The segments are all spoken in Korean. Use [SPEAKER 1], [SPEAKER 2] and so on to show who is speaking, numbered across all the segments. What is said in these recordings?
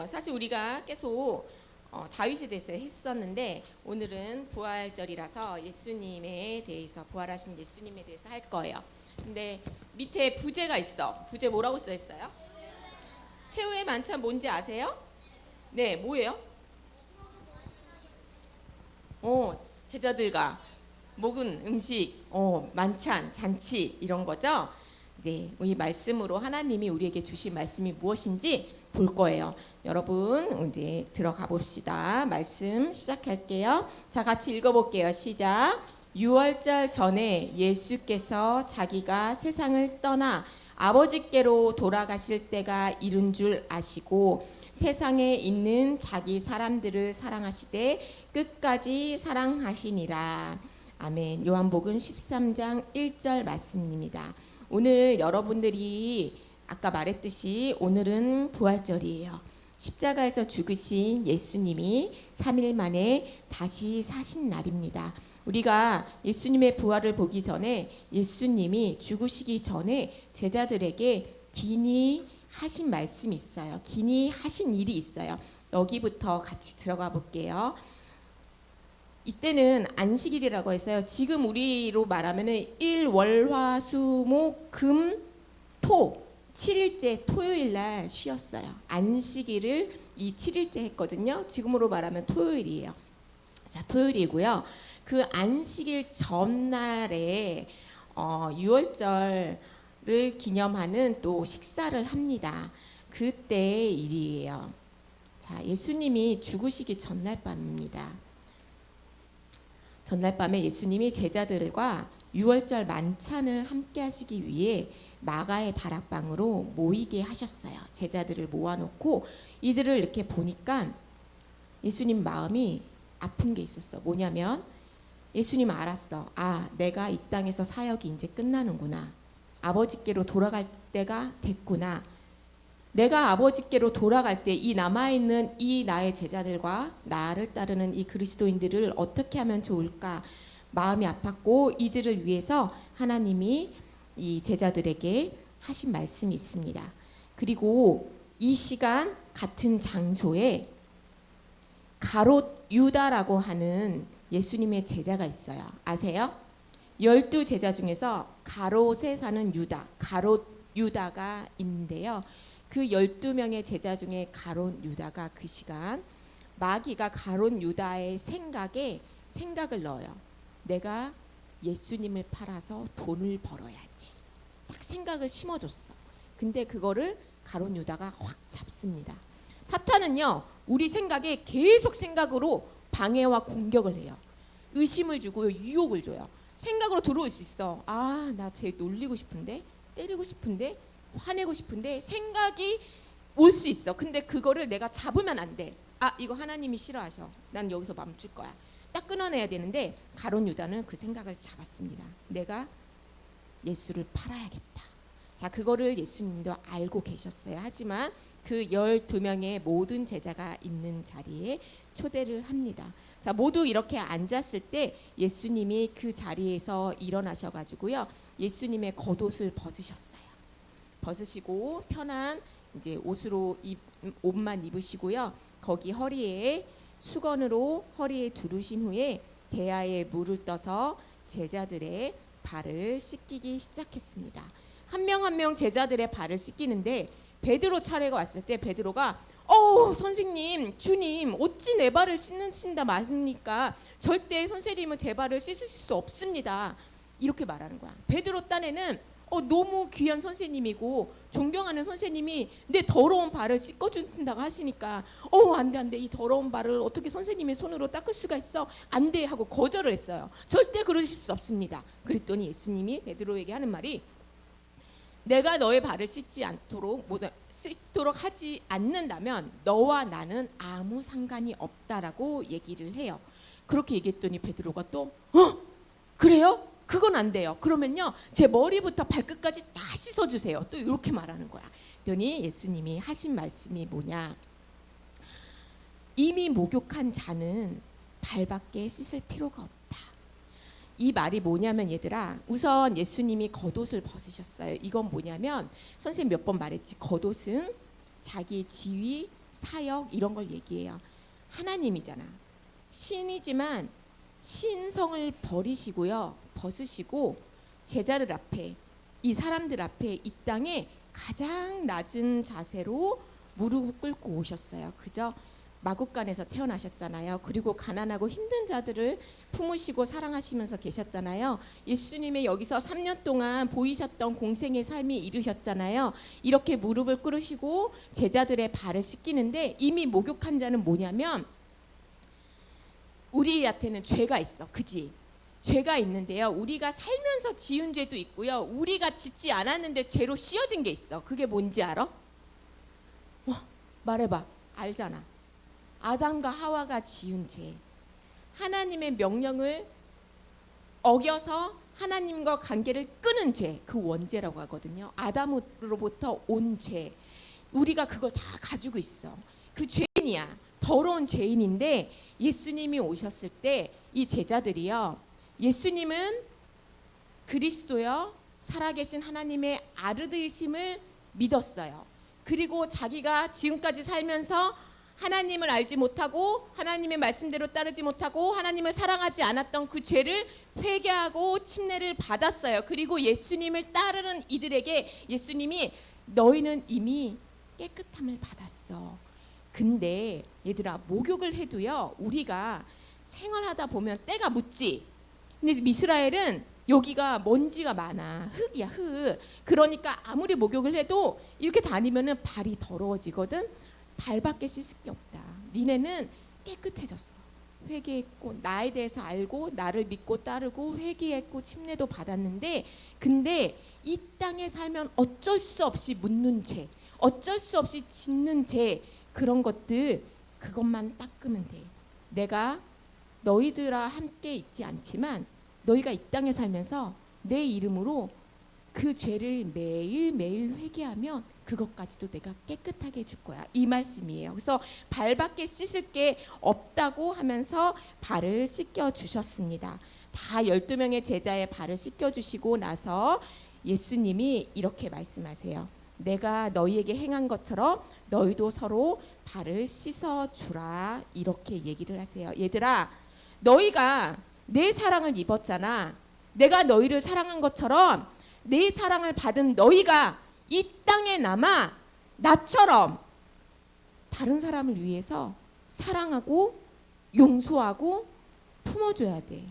[SPEAKER 1] 사실 우리가 계속 다윗에 대해서 했었는데 오늘은 부활절이라서 예수님에 대해서 부활하신 예수님에 대해서 할 거예요. 근데 밑에 부제가 있어. 부제 뭐라고 써 있어요? 최후의 만찬 뭔지 아세요? 네, 뭐예요? 제자들과 먹은 음식, 만찬, 잔치 이런 거죠. 네, 이 말씀으로 하나님이 우리에게 주신 말씀이 무엇인지 볼 거예요. 여러분 이제 들어가 봅시다. 말씀 시작할게요. 자, 같이 읽어볼게요. 시작. 유월절 전에 예수께서 자기가 세상을 떠나 아버지께로 돌아가실 때가 이른 줄 아시고 세상에 있는 자기 사람들을 사랑하시되 끝까지 사랑하시니라. 아멘. 요한복음 13장 1절 말씀입니다. 오늘 여러분들이 아까 말했듯이 오늘은 부활절이에요. 십자가에서 죽으신 예수님이 3일 만에 다시 사신 날입니다. 우리가 예수님의 부활을 보기 전에 예수님이 죽으시기 전에 제자들에게 긴히 하신 말씀이 있어요. 긴히 하신 일이 있어요. 여기부터 같이 들어가 볼게요. 이때는 안식일이라고 했어요. 지금 우리로 말하면은 일월화수목금토 7일째 토요일 날 쉬었어요. 안식일을 이 7일째 했거든요. 지금으로 말하면 토요일이에요. 자, 토요일이고요. 그 안식일 전날에 유월절을 기념하는 또 식사를 합니다. 그때의 일이에요. 자, 예수님이 죽으시기 전날 밤입니다. 전날 밤에 예수님이 제자들과 유월절 만찬을 함께 하시기 위해 마가의 다락방으로 모이게 하셨어요. 제자들을 모아놓고 이들을 이렇게 보니까 예수님 마음이 아픈 게 있었어. 뭐냐면 예수님 알았어. 아, 내가 이 땅에서 사역이 이제 끝나는구나. 아버지께로 돌아갈 때가 됐구나. 내가 아버지께로 돌아갈 때 이 남아있는 이 나의 제자들과 나를 따르는 이 그리스도인들을 어떻게 하면 좋을까 마음이 아팠고 이들을 위해서 하나님이 이 제자들에게 하신 말씀이 있습니다. 그리고 이 시간 같은 장소에 가롯 유다라고 하는 예수님의 제자가 있어요. 아세요? 12제자 중에서 가롯에 사는 유다, 가롯 유다가 있는데요. 그 12명의 제자 중에 가롯 유다가 그 시간 마귀가 가롯 유다의 생각을 넣어요. 내가 예수님을 팔아서 돈을 벌어야지. 딱 생각을 심어줬어. 근데 그거를 가롯 유다가 확 잡습니다. 사탄은요, 우리 생각에 계속 생각으로 방해와 공격을 해요. 의심을 주고 유혹을 줘요. 생각으로 들어올 수 있어. 아, 나 쟤 놀리고 싶은데, 때리고 싶은데, 화내고 싶은데 생각이 올 수 있어. 근데 그거를 내가 잡으면 안 돼. 아, 이거 하나님이 싫어하셔. 난 여기서 멈출 거야. 딱 끊어내야 되는데 가롯 유다는 그 생각을 잡았습니다. 내가 예수를 팔아야겠다. 자, 그거를 예수님도 알고 계셨어요. 하지만 그 12명의 모든 제자가 있는 자리에 초대를 합니다. 자, 모두 이렇게 앉았을 때 예수님이 그 자리에서 일어나셔가지고요. 예수님의 겉옷을 벗으셨어요. 벗으시고 편한 이제 옷만 입으시고요. 거기 허리에 수건으로 허리에 두르신 후에 대야에 물을 떠서 제자들의 발을 씻기기 시작했습니다. 한 명 한 명 제자들의 발을 씻기는데 베드로 차례가 왔을 때 베드로가 선생님, 주님, 어찌 내 발을 씻는다 말입니까? 절대 선생님은 제 발을 씻으실 수 없습니다. 이렇게 말하는 거야. 베드로 딴에는 너무 귀한 선생님이고 존경하는 선생님이 내 더러운 발을 씻어준다고 하시니까 안 돼. 이 더러운 발을 어떻게 선생님의 손으로 닦을 수가 있어? 안 돼 하고 거절을 했어요. 절대 그러실 수 없습니다. 그랬더니 예수님이 베드로에게 하는 말이 내가 너의 발을 씻도록 하지 않는다면 너와 나는 아무 상관이 없다라고 얘기를 해요. 그렇게 얘기했더니 베드로가 또 그래요? 그건 안 돼요. 그러면요, 제 머리부터 발끝까지 다 씻어주세요. 또 이렇게 말하는 거야. 그랬더니 예수님이 하신 말씀이 뭐냐? 이미 목욕한 자는 발밖에 씻을 필요가 없다. 이 말이 뭐냐면 얘들아, 우선 예수님이 겉옷을 벗으셨어요. 이건 뭐냐면 선생님 몇 번 말했지. 겉옷은 자기 지위, 사역 이런 걸 얘기해요. 하나님이잖아. 신이지만 신성을 버리시고요. 벗으시고 제자들 앞에, 이 사람들 앞에 이 땅에 가장 낮은 자세로 무릎을 꿇고 오셨어요. 그죠? 마국간에서 태어나셨잖아요. 그리고 가난하고 힘든 자들을 품으시고 사랑하시면서 계셨잖아요. 예수님의 여기서 3년 동안 보이셨던 공생의 삶이 이르셨잖아요. 이렇게 무릎을 꿇으시고 제자들의 발을 씻기는데, 이미 목욕한 자는 뭐냐면 우리한테는 죄가 있어. 그지? 죄가 있는데요. 우리가 살면서 지은 죄도 있고요. 우리가 짓지 않았는데 죄로 씌어진 게 있어. 그게 뭔지 알아? 말해봐. 알잖아. 아담과 하와가 지은 죄. 하나님의 명령을 어겨서 하나님과 관계를 끊은 죄. 그 원죄라고 하거든요. 아담으로부터 온 죄. 우리가 그걸 다 가지고 있어. 그 죄인이야. 더러운 죄인인데 예수님이 오셨을 때 이 제자들이요. 예수님은 그리스도여 살아계신 하나님의 아들이심을 믿었어요. 그리고 자기가 지금까지 살면서 하나님을 알지 못하고 하나님의 말씀대로 따르지 못하고 하나님을 사랑하지 않았던 그 죄를 회개하고 침례를 받았어요. 그리고 예수님을 따르는 이들에게 예수님이 너희는 이미 깨끗함을 받았어. 근데 얘들아, 목욕을 해도요, 우리가 생활하다 보면 때가 묻지. 근데 이스라엘은 여기가 먼지가 많아. 흙이야, 흙. 그러니까 아무리 목욕을 해도 이렇게 다니면은 발이 더러워지거든. 발밖에 씻을 게 없다. 니네는 깨끗해졌어. 회개했고 나에 대해서 알고 나를 믿고 따르고 회개했고 침례도 받았는데, 근데 이 땅에 살면 어쩔 수 없이 묻는 죄, 어쩔 수 없이 짓는 죄, 그런 것들 그것만 닦으면 돼. 내가 너희들과 함께 있지 않지만 너희가 이 땅에 살면서 내 이름으로 그 죄를 매일매일 회개하면 그것까지도 내가 깨끗하게 해줄 거야. 이 말씀이에요. 그래서 발밖에 씻을 게 없다고 하면서 발을 씻겨주셨습니다. 다 12명의 제자의 발을 씻겨주시고 나서 예수님이 이렇게 말씀하세요. 내가 너희에게 행한 것처럼 너희도 서로 발을 씻어주라. 이렇게 얘기를 하세요. 얘들아, 너희가 내 사랑을 입었잖아. 내가 너희를 사랑한 것처럼 내 사랑을 받은 너희가 이 땅에 남아 나처럼 다른 사람을 위해서 사랑하고 용서하고 품어줘야 돼.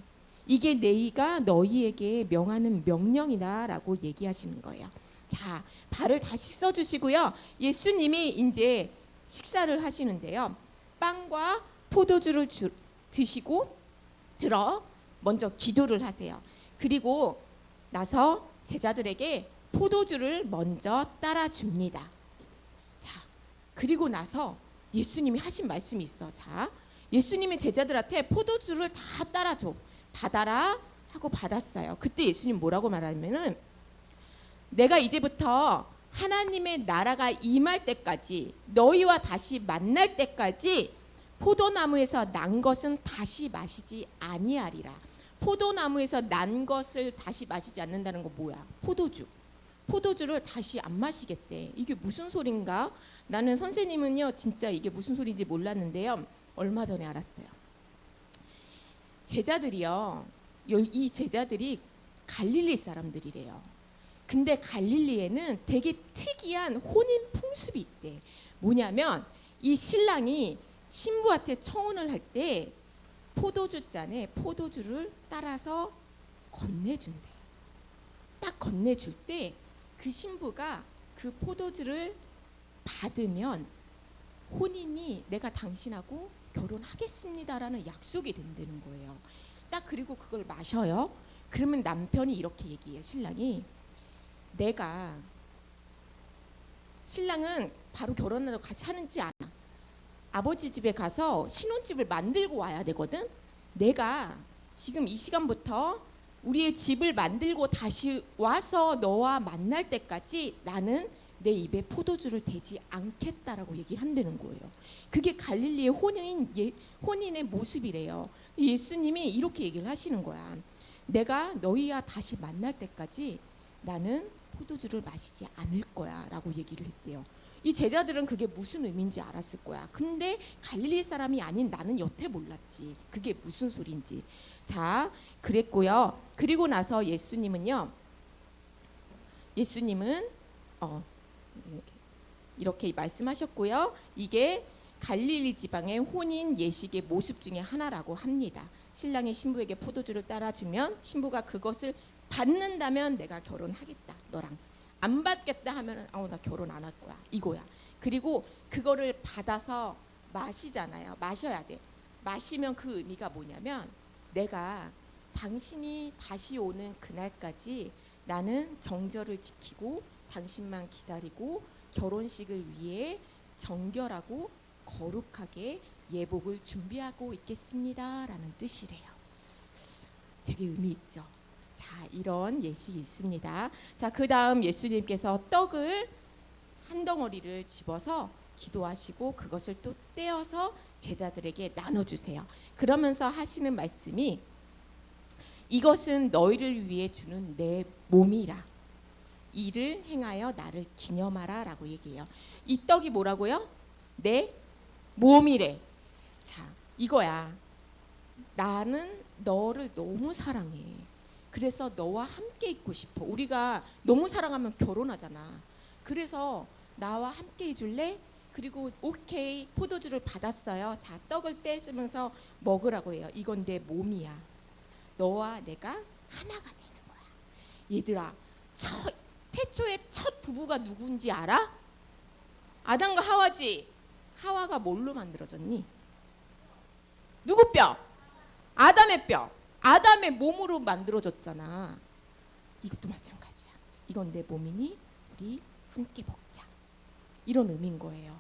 [SPEAKER 1] 이게 내가 너희에게 명하는 명령이다라고 얘기하시는 거예요. 자, 발을 다시 써주시고요. 예수님이 이제 식사를 하시는데요. 빵과 포도주를 드시고 들어 먼저 기도를 하세요. 그리고 나서 제자들에게 포도주를 먼저 따라줍니다. 자, 그리고 나서 예수님이 하신 말씀이 있어. 자, 예수님이 제자들한테 포도주를 다 따라줘. 받아라 하고 받았어요. 그때 예수님 뭐라고 말하냐면은 내가 이제부터 하나님의 나라가 임할 때까지, 너희와 다시 만날 때까지 포도나무에서 난 것은 다시 마시지 아니하리라. 포도나무에서 난 것을 다시 마시지 않는다는 거 뭐야? 포도주. 포도주를 다시 안 마시겠대. 이게 무슨 소린가? 나는 선생님은요 진짜 이게 무슨 소리인지 몰랐는데요. 얼마 전에 알았어요. 제자들이요. 이 제자들이 갈릴리 사람들이래요. 근데 갈릴리에는 되게 특이한 혼인 풍습이 있대. 뭐냐면 이 신랑이 신부한테 청혼을 할 때 포도주 잔에 포도주를 따라서 건네준대. 딱 건네줄 때 그 신부가 그 포도주를 받으면 혼인이 내가 당신하고 결혼하겠습니다라는 약속이 된다는 거예요. 딱 그리고 그걸 마셔요. 그러면 남편이 이렇게 얘기해요. 신랑이 신랑은 바로 결혼하러 같이 하는지 않아. 아버지 집에 가서 신혼집을 만들고 와야 되거든. 내가 지금 이 시간부터 우리의 집을 만들고 다시 와서 너와 만날 때까지 나는 내 입에 포도주를 대지 않겠다라고 얘기를 한다는 거예요. 그게 갈릴리의 혼인의 모습이래요. 예수님이 이렇게 얘기를 하시는 거야. 내가 너희와 다시 만날 때까지 나는 포도주를 마시지 않을 거야 라고 얘기를 했대요. 이 제자들은 그게 무슨 의미인지 알았을 거야. 근데 갈릴리 사람이 아닌 나는 여태 몰랐지. 그게 무슨 소린지. 자, 그랬고요. 그리고 나서 예수님은 이렇게 말씀하셨고요. 이게 갈릴리 지방의 혼인 예식의 모습 중에 하나라고 합니다. 신랑이 신부에게 포도주를 따라주면 신부가 그것을 받는다면 내가 결혼하겠다 너랑. 안 받겠다 하면 나 결혼 안 할 거야 이거야. 그리고 그거를 받아서 마시잖아요. 마셔야 돼. 마시면 그 의미가 뭐냐면 내가 당신이 다시 오는 그날까지 나는 정절을 지키고 당신만 기다리고 결혼식을 위해 정결하고 거룩하게 예복을 준비하고 있겠습니다 라는 뜻이래요. 되게 의미 있죠. 자, 이런 예식이 있습니다. 자, 그 다음 예수님께서 떡을 한 덩어리를 집어서 기도하시고 그것을 또 떼어서 제자들에게 나눠주세요. 그러면서 하시는 말씀이 이것은 너희를 위해 주는 내 몸이라. 이를 행하여 나를 기념하라 라고 얘기해요. 이 떡이 뭐라고요? 내 몸이래. 자, 이거야. 나는 너를 너무 사랑해. 그래서 너와 함께 있고 싶어. 우리가 너무 사랑하면 결혼하잖아. 그래서 나와 함께 해줄래? 그리고 오케이, 포도주를 받았어요. 자, 떡을 떼면서 먹으라고 해요. 이건 내 몸이야. 너와 내가 하나가 되는 거야. 얘들아, 태초의 첫 부부가 누군지 알아? 아담과 하와지. 하와가 뭘로 만들어졌니? 누구 뼈? 아담의 뼈. 아담의 몸으로 만들어졌잖아. 이것도 마찬가지야. 이건 내 몸이니 우리 함께 먹자. 이런 의미인 거예요.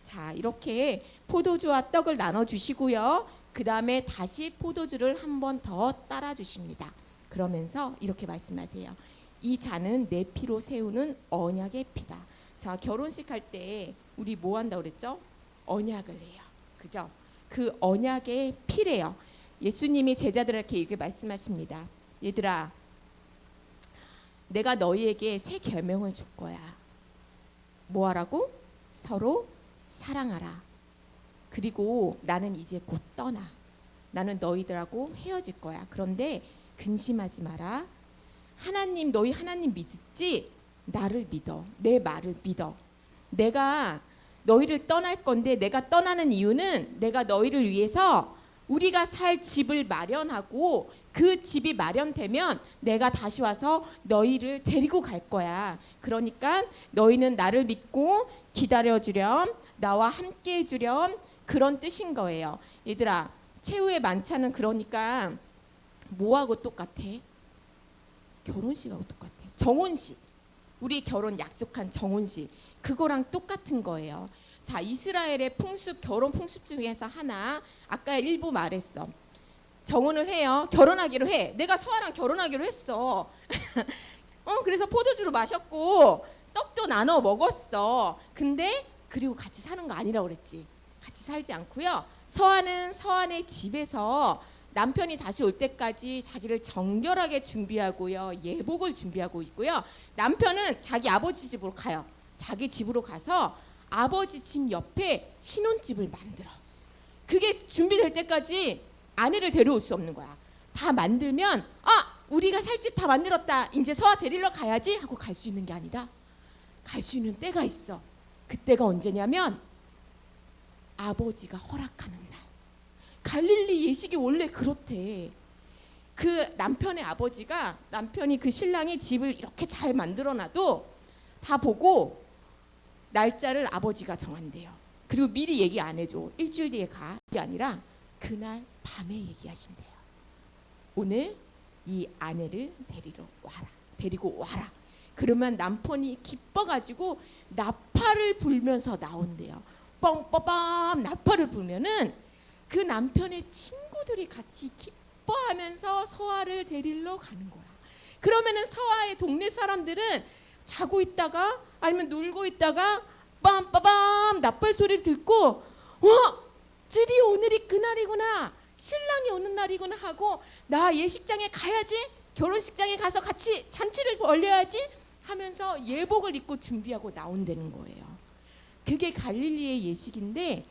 [SPEAKER 1] 자, 이렇게 포도주와 떡을 나눠주시고요. 그 다음에 다시 포도주를 한 번 더 따라주십니다. 그러면서 이렇게 말씀하세요. 이 잔은 내 피로 세우는 언약의 피다. 자, 결혼식 할 때 우리 뭐 한다고 그랬죠? 언약을 해요. 그죠? 그 언약의 피래요. 예수님이 제자들에게 이렇게 말씀하십니다. 얘들아, 내가 너희에게 새 계명을 줄 거야. 뭐 하라고? 서로 사랑하라. 그리고 나는 이제 곧 떠나. 나는 너희들하고 헤어질 거야. 그런데 근심하지 마라. 하나님, 너희 하나님 믿지? 나를 믿어. 내 말을 믿어. 내가 너희를 떠날 건데 내가 떠나는 이유는 내가 너희를 위해서 우리가 살 집을 마련하고 그 집이 마련되면 내가 다시 와서 너희를 데리고 갈 거야. 그러니까 너희는 나를 믿고 기다려주렴. 나와 함께 해주렴. 그런 뜻인 거예요. 얘들아, 최후의 만찬은 그러니까 뭐하고 똑같아? 결혼식하고 똑같아. 정혼식. 우리 결혼 약속한 정혼식. 그거랑 똑같은 거예요. 자, 이스라엘의 풍습, 결혼 풍습 중에서 하나, 아까 일부 말했어. 정혼을 해요. 결혼하기로 해. 내가 서아랑 결혼하기로 했어. 그래서 포도주를 마셨고 떡도 나눠 먹었어. 근데 그리고 같이 사는 거 아니라고 그랬지. 같이 살지 않고요. 서아는 서아네 집에서 남편이 다시 올 때까지 자기를 정결하게 준비하고요. 예복을 준비하고 있고요. 남편은 자기 아버지 집으로 가요. 자기 집으로 가서 아버지 집 옆에 신혼집을 만들어. 그게 준비될 때까지 아내를 데려올 수 없는 거야. 다 만들면 우리가 살 집 다 만들었다. 이제 서아 데리러 가야지 하고 갈 수 있는 게 아니다. 갈 수 있는 때가 있어. 그때가 언제냐면 아버지가 허락하는 날. 갈릴리 예식이 원래 그렇대. 그 남편의 아버지가, 남편이 그 신랑이 집을 이렇게 잘 만들어놔도 다 보고 날짜를 아버지가 정한대요. 그리고 미리 얘기 안 해줘. 일주일 뒤에 가. 이게 아니라 그날 밤에 얘기하신대요. 오늘 이 아내를 데리고 와라. 그러면 남편이 기뻐가지고 나팔을 불면서 나온대요. 뻥빠밤 나팔을 불면은 그 남편의 친구들이 같이 기뻐하면서 서아를 데리러 가는 거야. 그러면은 서아의 동네 사람들은 자고 있다가 아니면 놀고 있다가 빰빠밤 나팔 소리를 듣고 드디어 오늘이 그날이구나. 신랑이 오는 날이구나 하고 나 예식장에 가야지. 결혼식장에 가서 같이 잔치를 벌려야지 하면서 예복을 입고 준비하고 나온다는 거예요. 그게 갈릴리의 예식인데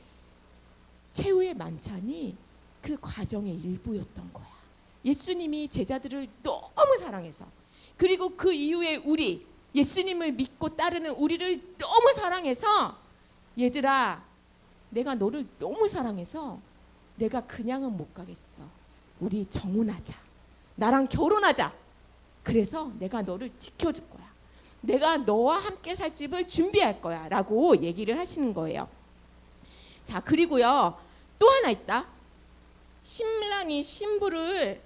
[SPEAKER 1] 최후의 만찬이 그 과정의 일부였던 거야. 예수님이 제자들을 너무 사랑해서, 그리고 그 이후에 우리 예수님을 믿고 따르는 우리를 너무 사랑해서, 얘들아 내가 너를 너무 사랑해서 내가 그냥은 못 가겠어. 우리 정혼하자. 나랑 결혼하자. 그래서 내가 너를 지켜줄 거야. 내가 너와 함께 살 집을 준비할 거야 라고 얘기를 하시는 거예요. 자, 그리고요 또 하나 있다. 신랑이 신부를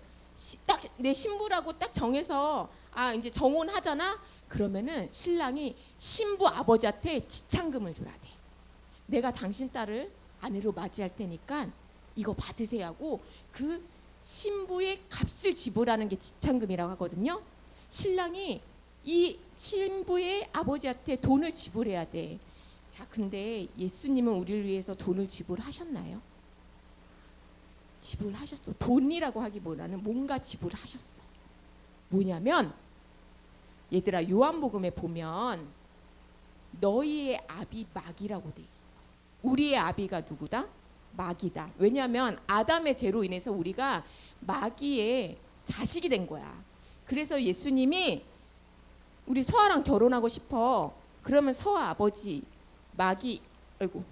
[SPEAKER 1] 딱 내 신부라고 딱 정해서 이제 정혼하잖아. 그러면은 신랑이 신부 아버지한테 지참금을 줘야 돼. 내가 당신 딸을 아내로 맞이할 테니까 이거 받으세요 하고 그 신부의 값을 지불하는 게 지참금이라고 하거든요. 신랑이 이 신부의 아버지한테 돈을 지불해야 돼. 자, 근데 예수님은 우리를 위해서 돈을 지불하셨나요? 지불하셨어. 돈이라고 하기보다는 뭔가 지불하셨어. 뭐냐면 얘들아, 요한복음에 보면 너희의 아비 마귀라고 돼 있어. 우리의 아비가 누구다? 마귀다. 왜냐하면 아담의 죄로 인해서 우리가 마귀의 자식이 된 거야. 그래서 예수님이 우리 서아랑 결혼하고 싶어. 그러면 서아 아버지 마귀, 아이고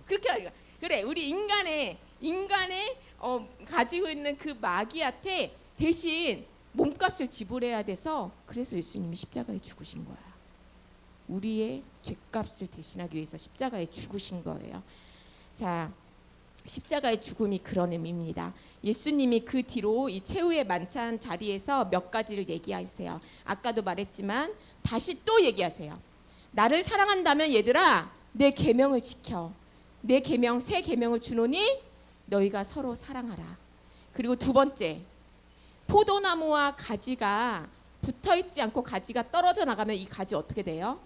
[SPEAKER 1] 그렇게 하니까 그래. 우리 인간의 가지고 있는 그 마귀한테 대신 몸값을 지불해야 돼서, 그래서 예수님이 십자가에 죽으신 거야. 우리의 죄값을 대신하기 위해서 십자가에 죽으신 거예요. 자, 십자가의 죽음이 그런 의미입니다. 예수님이 그 뒤로 이 최후의 만찬 자리에서 몇 가지를 얘기하세요. 아까도 말했지만 다시 또 얘기하세요. 나를 사랑한다면 얘들아 내 계명을 지켜. 내 계명, 새 계명을 주노니 너희가 서로 사랑하라. 그리고 두 번째, 포도나무와 가지가 붙어있지 않고 가지가 떨어져 나가면 이 가지 어떻게 돼요?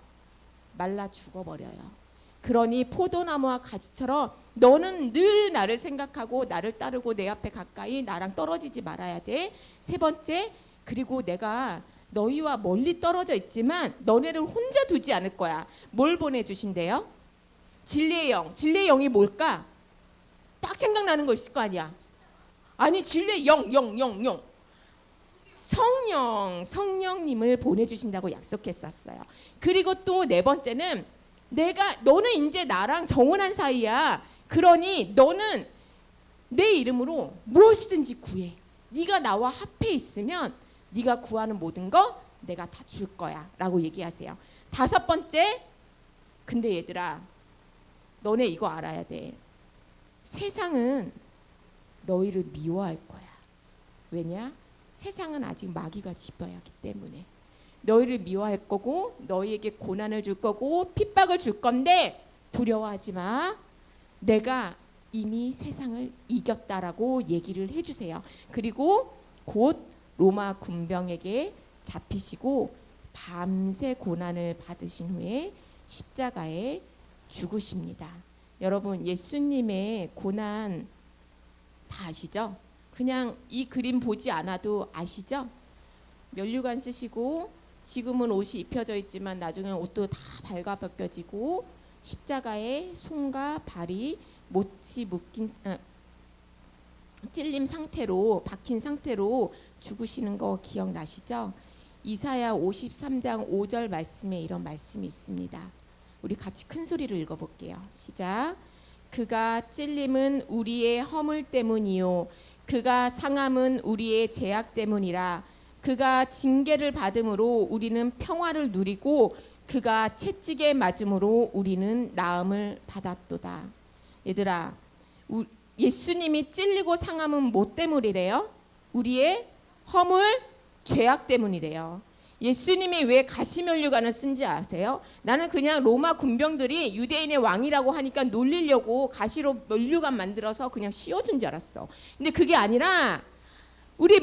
[SPEAKER 1] 말라 죽어버려요. 그러니 포도나무와 가지처럼 너는 늘 나를 생각하고 나를 따르고 내 앞에 가까이 나랑 떨어지지 말아야 돼. 세 번째, 그리고 내가 너희와 멀리 떨어져 있지만 너네를 혼자 두지 않을 거야. 뭘 보내주신대요? 진리의 영. 진리의 영이 뭘까? 딱 생각나는 거 있을 거 아니야. 아니, 진리의 영. 성령님을 보내주신다고 약속했었어요. 그리고 또 네 번째는 너는 이제 나랑 정혼한 사이야. 그러니 너는 내 이름으로 무엇이든지 구해. 네가 나와 합해 있으면 네가 구하는 모든 거 내가 다 줄 거야 라고 얘기하세요. 다섯 번째, 근데 얘들아 너네 이거 알아야 돼. 세상은 너희를 미워할 거야. 왜냐? 세상은 아직 마귀가 지배하기 때문에 너희를 미워할 거고 너희에게 고난을 줄 거고 핍박을 줄 건데 두려워하지 마. 내가 이미 세상을 이겼다라고 얘기를 해주세요. 그리고 곧 로마 군병에게 잡히시고 밤새 고난을 받으신 후에 십자가에 죽으십니다. 여러분, 예수님의 고난 다 아시죠? 그냥 이 그림 보지 않아도 아시죠? 면류관 쓰시고 지금은 옷이 입혀져 있지만 나중에 옷도 다 발가 벗겨지고 십자가에 손과 발이 못이 찔림 상태로 박힌 상태로 죽으시는 거 기억나시죠? 이사야 53장 5절 말씀에 이런 말씀이 있습니다. 우리 같이 큰 소리로 읽어볼게요. 시작. 그가 찔림은 우리의 허물 때문이요 그가 상함은 우리의 죄악 때문이라. 그가 징계를 받음으로 우리는 평화를 누리고 그가 채찍에 맞음으로 우리는 나음을 받았도다. 얘들아, 예수님이 찔리고 상함은 뭐 때문이래요? 우리의 허물, 죄악 때문이래요. 예수님이 왜 가시면류관을 쓴지 아세요? 나는 그냥 로마 군병들이 유대인의 왕이라고 하니까 놀리려고 가시로 면류관 만들어서 그냥 씌워준 줄 알았어. 근데 그게 아니라 우리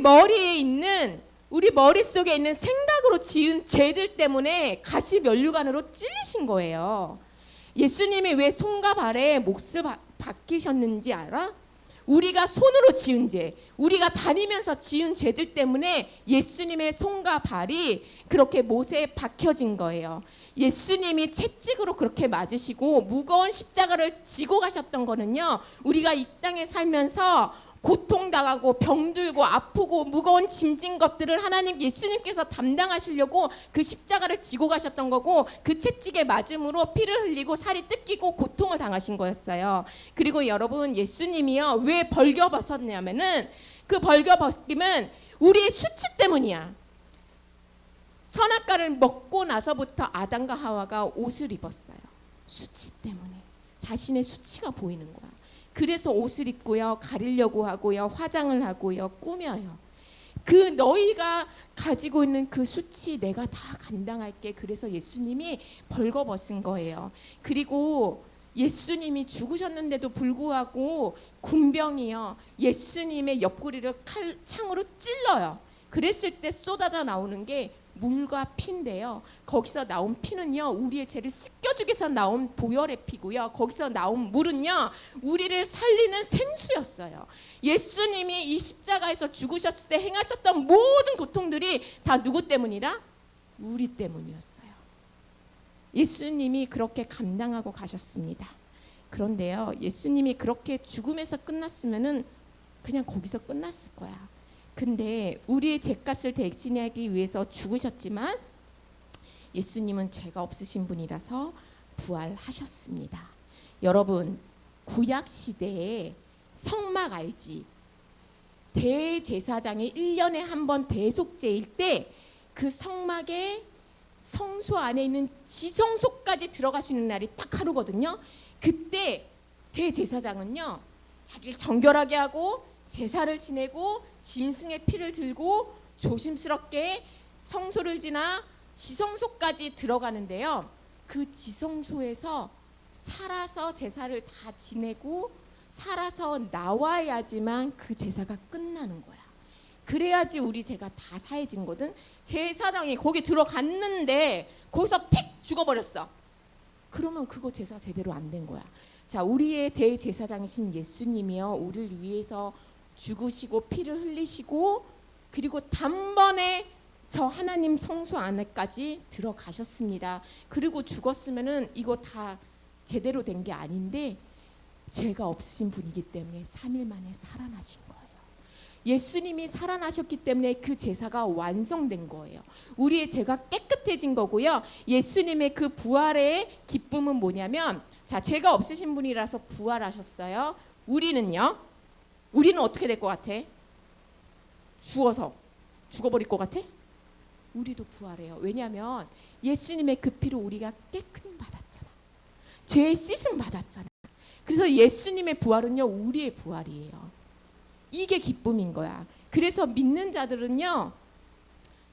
[SPEAKER 1] 머릿속에 있는 생각으로 지은 죄들 때문에 가시 면류관으로 찔리신 거예요. 예수님이 왜 손과 발에 몫을 박히셨는지 알아? 우리가 손으로 지은 죄, 우리가 다니면서 지은 죄들 때문에 예수님의 손과 발이 그렇게 못에 박혀진 거예요. 예수님이 채찍으로 그렇게 맞으시고 무거운 십자가를 지고 가셨던 거는요, 우리가 이 땅에 살면서 고통당하고 병들고 아프고 무거운 짐진 것들을 하나님 예수님께서 담당하시려고 그 십자가를 지고 가셨던 거고, 그 채찍에 맞음으로 피를 흘리고 살이 뜯기고 고통을 당하신 거였어요. 그리고 여러분, 예수님이요 왜 벌겨벗었냐면은 그 벌겨벗김은 우리의 수치 때문이야. 선악과를 먹고 나서부터 아담과 하와가 옷을 입었어요. 수치 때문에. 자신의 수치가 보이는 거야. 그래서 옷을 입고요, 가리려고 하고요, 화장을 하고요, 꾸며요. 그 너희가 가지고 있는 그 수치 내가 다 감당할게. 그래서 예수님이 벌거벗은 거예요. 그리고 예수님이 죽으셨는데도 불구하고 군병이요, 예수님의 옆구리를 창으로 찔러요. 그랬을 때 쏟아져 나오는 게 물과 피인데요, 거기서 나온 피는요 우리의 죄를 씻겨주기 위해서 나온 보혈의 피고요, 거기서 나온 물은요 우리를 살리는 생수였어요. 예수님이 이 십자가에서 죽으셨을 때 행하셨던 모든 고통들이 다 누구 때문이라? 우리 때문이었어요. 예수님이 그렇게 감당하고 가셨습니다. 그런데요, 예수님이 그렇게 죽음에서 끝났으면은 그냥 거기서 끝났을 거야. 근데 우리의 죄값을 대신하기 위해서 죽으셨지만 예수님은 죄가 없으신 분이라서 부활하셨습니다. 여러분, 구약 시대에 성막 알지? 대제사장이 1년에 한 번 대속제일 때 그 성막에 성소 안에 있는 지성소까지 들어갈 수 있는 날이 딱 하루거든요. 그때 대제사장은요 자기를 정결하게 하고 제사를 지내고 짐승의 피를 들고 조심스럽게 성소를 지나 지성소까지 들어가는데요, 그 지성소에서 살아서 제사를 다 지내고 살아서 나와야지만 그 제사가 끝나는 거야. 그래야지 우리 죄가 다 사해진 거든. 제사장이 거기 들어갔는데 거기서 픽 죽어버렸어. 그러면 그거 제사 제대로 안 된 거야. 자, 우리의 대제사장이신 예수님이요 우리를 위해서 죽으시고 피를 흘리시고 그리고 단번에 저 하나님 성소 안에까지 들어가셨습니다. 그리고 죽었으면은 이거 다 제대로 된 게 아닌데 죄가 없으신 분이기 때문에 3일 만에 살아나신 거예요. 예수님이 살아나셨기 때문에 그 제사가 완성된 거예요. 우리의 죄가 깨끗해진 거고요. 예수님의 그 부활의 기쁨은 뭐냐면, 자, 죄가 없으신 분이라서 부활하셨어요. 우리는요, 우리는 어떻게 될 것 같아? 죽어버릴 것 같아? 우리도 부활해요. 왜냐하면 예수님의 그 피로 우리가 깨끗 받았잖아. 죄의 씻음 받았잖아. 그래서 예수님의 부활은요 우리의 부활이에요. 이게 기쁨인 거야. 그래서 믿는 자들은요,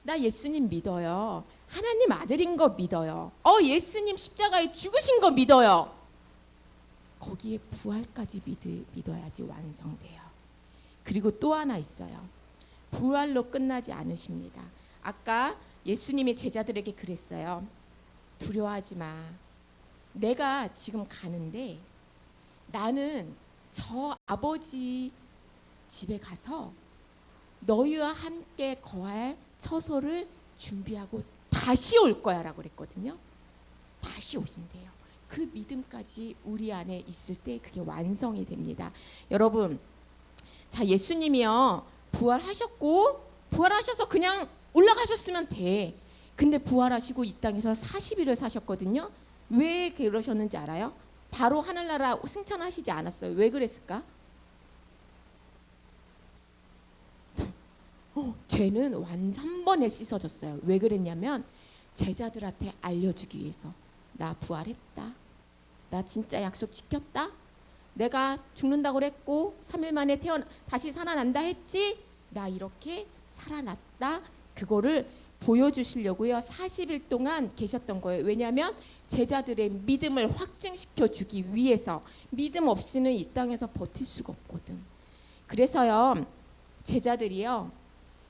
[SPEAKER 1] 나 예수님 믿어요. 하나님 아들인 거 믿어요. 예수님 십자가에 죽으신 거 믿어요. 거기에 부활까지 믿어야지 완성돼요. 그리고 또 하나 있어요. 부활로 끝나지 않으십니다. 아까 예수님이 제자들에게 그랬어요. 두려워하지 마. 내가 지금 가는데 나는 저 아버지 집에 가서 너희와 함께 거할 처소를 준비하고 다시 올 거야 라고 그랬거든요. 다시 오신대요. 그 믿음까지 우리 안에 있을 때 그게 완성이 됩니다. 여러분, 자, 예수님이요 부활하셔서 그냥 올라가셨으면 돼. 근데 부활하시고 이 땅에서 40일을 사셨거든요. 왜 그러셨는지 알아요? 바로 하늘나라 승천하시지 않았어요. 왜 그랬을까? 죄는 완전 한 번에 씻어졌어요. 왜 그랬냐면 제자들한테 알려주기 위해서. 나 부활했다. 나 진짜 약속 지켰다. 내가 죽는다고 그랬고 3일 만에 다시 살아난다 했지. 나 이렇게 살아났다. 그거를 보여주시려고요. 40일 동안 계셨던 거예요. 왜냐하면 제자들의 믿음을 확증시켜 주기 위해서. 믿음 없이는 이 땅에서 버틸 수가 없거든. 그래서요, 제자들이요,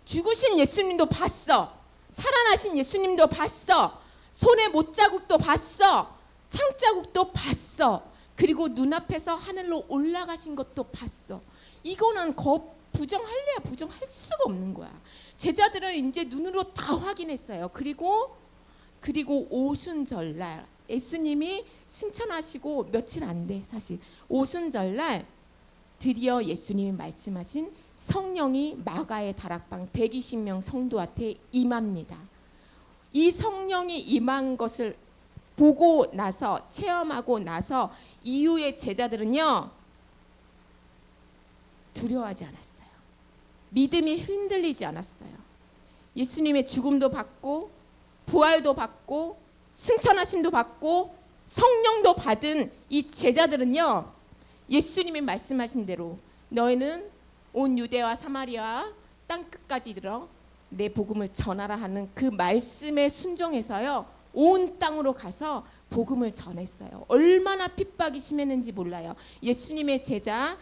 [SPEAKER 1] 죽으신 예수님도 봤어. 살아나신 예수님도 봤어. 손에 못자국도 봤어. 창자국도 봤어. 그리고 눈앞에서 하늘로 올라가신 것도 봤어. 이거는 부정할래야 부정할 수가 없는 거야. 제자들은 이제 눈으로 다 확인했어요. 그리고 오순절날 예수님이 승천하시고 며칠 안 돼 사실. 오순절날 드디어 예수님이 말씀하신 성령이 마가의 다락방 120명 성도한테 임합니다. 이 성령이 임한 것을 보고 나서 체험하고 나서 이후에 제자들은요 두려워하지 않았어요. 믿음이 흔들리지 않았어요. 예수님의 죽음도 받고 부활도 받고 승천하심도 받고 성령도 받은 이 제자들은요 예수님이 말씀하신 대로 너희는 온 유대와 사마리아 땅끝까지 이르러 내 복음을 전하라 하는 그 말씀에 순종해서요 온 땅으로 가서 복음을 전했어요. 얼마나 핍박이 심했는지 몰라요. 예수님의 제자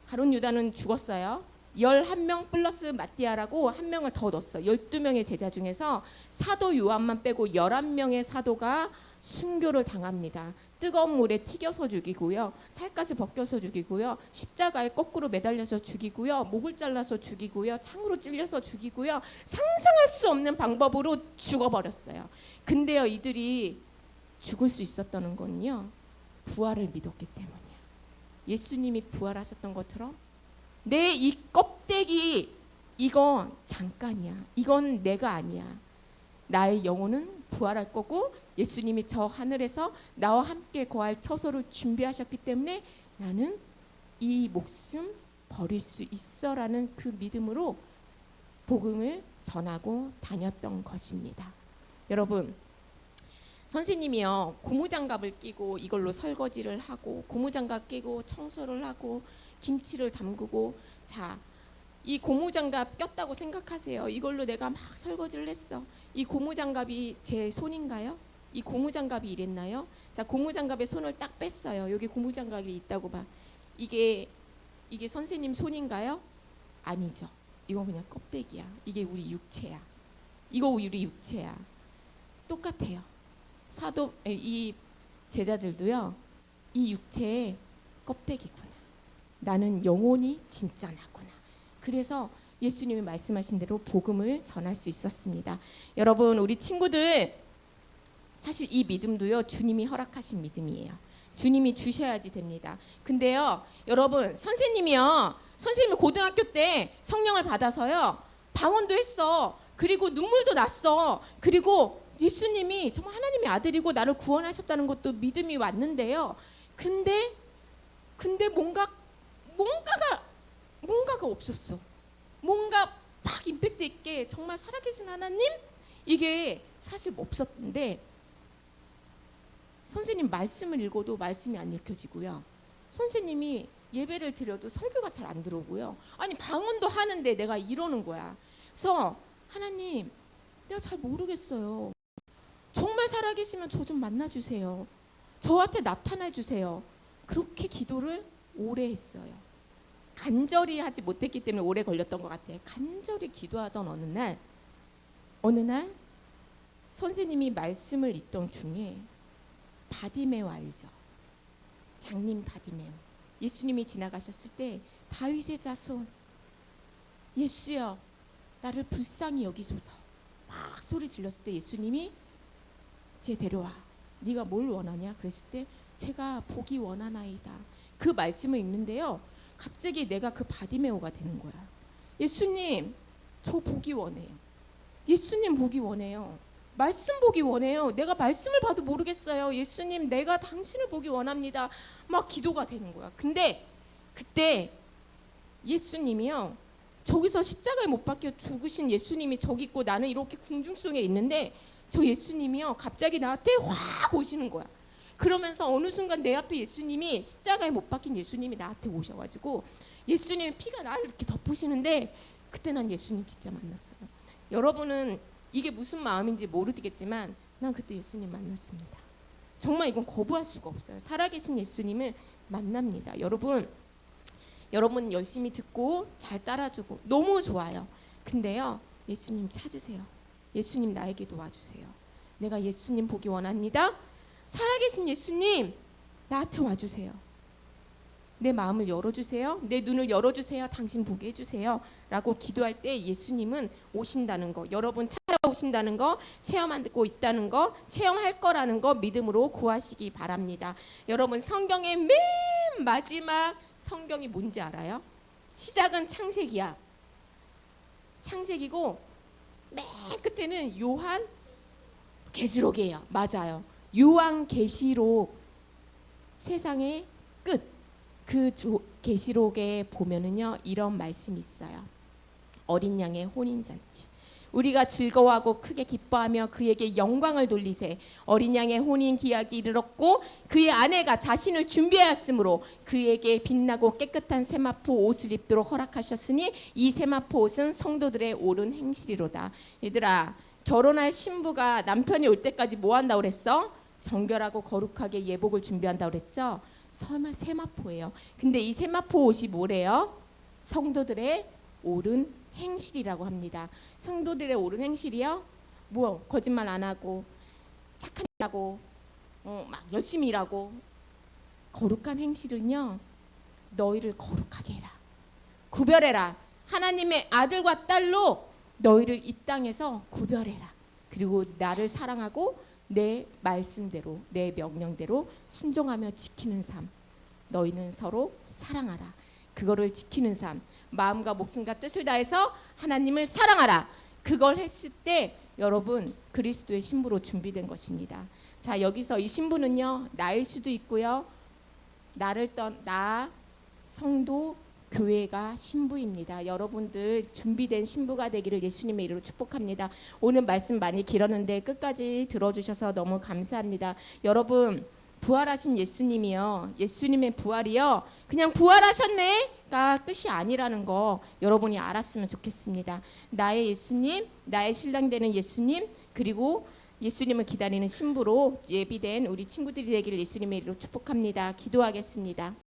[SPEAKER 1] 가룟 유다는 죽었어요. 11명 플러스 마띠아라고 한 명을 더 넣었어요. 12명의 제자 중에서 사도 요한만 빼고 11명의 사도가 순교를 당합니다. 뜨거운 물에 튀겨서 죽이고요. 살갗을 벗겨서 죽이고요. 십자가에 거꾸로 매달려서 죽이고요. 목을 잘라서 죽이고요. 창으로 찔려서 죽이고요. 상상할 수 없는 방법으로 죽어버렸어요. 근데요 이들이 죽을 수 있었다는 건요 부활을 믿었기 때문이에요. 예수님이 부활하셨던 것처럼 내 이 껍데기 이건 잠깐이야. 이건 내가 아니야. 나의 영혼은 부활할 거고 예수님이 저 하늘에서 나와 함께 거할 처소를 준비하셨기 때문에 나는 이 목숨 버릴 수 있어라는 그 믿음으로 복음을 전하고 다녔던 것입니다. 여러분 선생님이요 고무장갑을 끼고 이걸로 설거지를 하고 고무장갑 끼고 청소를 하고 김치를 담그고 자 이 고무장갑 꼈다고 생각하세요. 이걸로 내가 막 설거지를 했어. 이 고무장갑이 제 손인가요? 이 고무장갑이 이랬나요? 자 고무장갑에 손을 딱 뺐어요. 여기 고무장갑이 있다고 봐. 이게 선생님 손인가요? 아니죠. 이건 그냥 껍데기야. 이게 우리 육체야. 이거 우리 육체야. 똑같아요. 이 제자들도요. 이 육체의 껍데기구나. 나는 영혼이 진짜 나구나. 그래서 예수님이 말씀하신 대로 복음을 전할 수 있었습니다. 여러분 우리 친구들 사실 이 믿음도요 주님이 허락하신 믿음이에요. 주님이 주셔야지 됩니다. 근데요 여러분 선생님이 고등학교 때 성령을 받아서요 방언도 했어. 그리고 눈물도 났어. 그리고 예수님이 정말 하나님의 아들이고 나를 구원하셨다는 것도 믿음이 왔는데요. 근데 뭔가가 없었어. 뭔가 막 임팩트 있게 정말 살아계신 하나님 이게 사실 없었는데 선생님 말씀을 읽어도 말씀이 안 읽혀지고요. 선생님이 예배를 드려도 설교가 잘 안 들어오고요. 아니 방언도 하는데 내가 이러는 거야. 그래서 하나님 내가 잘 모르겠어요. 정말 살아계시면 저 좀 만나주세요. 저한테 나타나주세요. 그렇게 기도를 오래 했어요. 간절히 하지 못했기 때문에 오래 걸렸던 것 같아요. 간절히 기도하던 어느 날 선생님이 말씀을 읽던 중에 바디메오 알죠? 장님 바디메오. 예수님이 지나가셨을 때 다윗의 자손 예수여 나를 불쌍히 여기소서 막 소리 질렀을 때 예수님이 쟤 데려와. 네가 뭘 원하냐? 그랬을 때 제가 보기 원하나이다. 그 말씀을 읽는데요. 갑자기 내가 그 바디메오가 되는 거야. 예수님 저 보기 원해요. 예수님 보기 원해요. 말씀 보기 원해요. 내가 말씀을 봐도 모르겠어요. 예수님 내가 당신을 보기 원합니다. 막 기도가 되는 거야. 근데 그때 예수님이요. 저기서 십자가에 못 박혀 죽으신 예수님이 저기 있고 나는 이렇게 궁중송에 있는데 저 예수님이요. 갑자기 나한테 확 오시는 거야. 그러면서 어느 순간 내 앞에 예수님이 십자가에 못 박힌 예수님이 나한테 오셔가지고 예수님의 피가 나를 이렇게 덮으시는데 그때 난 예수님 진짜 만났어요. 여러분은 이게 무슨 마음인지 모르겠지만 난 그때 예수님 만났습니다. 정말 이건 거부할 수가 없어요. 살아계신 예수님을 만납니다. 여러분 열심히 듣고 잘 따라주고 너무 좋아요. 근데요 예수님 찾으세요. 예수님 나에게 도와주세요. 내가 예수님 보기 원합니다. 살아계신 예수님 나한테 와주세요. 내 마음을 열어주세요. 내 눈을 열어주세요. 당신 보게 해주세요. 라고 기도할 때 예수님은 오신다는 거, 여러분 찾아오신다는 거, 체험하고 있다는 거, 체험할 거라는 거 믿음으로 구하시기 바랍니다. 여러분 성경의 맨 마지막 성경이 뭔지 알아요? 시작은 창세기야. 창세기고 맨 끝에는 요한 계시록이에요. 맞아요. 요한 계시록 세상의 끝. 그 계시록에 보면은요 이런 말씀이 있어요. 어린 양의 혼인 잔치. 우리가 즐거워하고 크게 기뻐하며 그에게 영광을 돌리세. 어린 양의 혼인 기약이 이르렀고 그의 아내가 자신을 준비하였으므로 그에게 빛나고 깨끗한 세마포 옷을 입도록 허락하셨으니 이 세마포 옷은 성도들의 옳은 행실이로다. 얘들아, 결혼할 신부가 남편이 올 때까지 뭐 한다고 그랬어? 정결하고 거룩하게 예복을 준비한다고 그랬죠? 세마포예요. 근데 이 세마포 옷이 뭐래요? 성도들의 옳은 행실이라고 합니다. 성도들의 옳은 행실이요? 뭐 거짓말 안 하고 착한 일하고 막 열심히 일하고. 거룩한 행실은요, 너희를 거룩하게 해라. 구별해라. 하나님의 아들과 딸로 너희를 이 땅에서 구별해라. 그리고 나를 사랑하고 내 말씀대로 내 명령대로 순종하며 지키는 삶. 너희는 서로 사랑하라. 그거를 지키는 삶. 마음과 목숨과 뜻을 다해서 하나님을 사랑하라. 그걸 했을 때 여러분 그리스도의 신부로 준비된 것입니다. 자, 여기서 이 신부는요 나일 수도 있고요, 나 성도 교회가 신부입니다. 여러분들 준비된 신부가 되기를 예수님의 이름으로 축복합니다. 오늘 말씀 많이 길었는데 끝까지 들어주셔서 너무 감사합니다. 여러분 부활하신 예수님이요, 예수님의 부활이요 그냥 부활하셨네가 끝이 아니라는 거 여러분이 알았으면 좋겠습니다. 나의 예수님, 나의 신랑 되는 예수님, 그리고 예수님을 기다리는 신부로 예비된 우리 친구들이 되기를 예수님의 이름으로 축복합니다. 기도하겠습니다.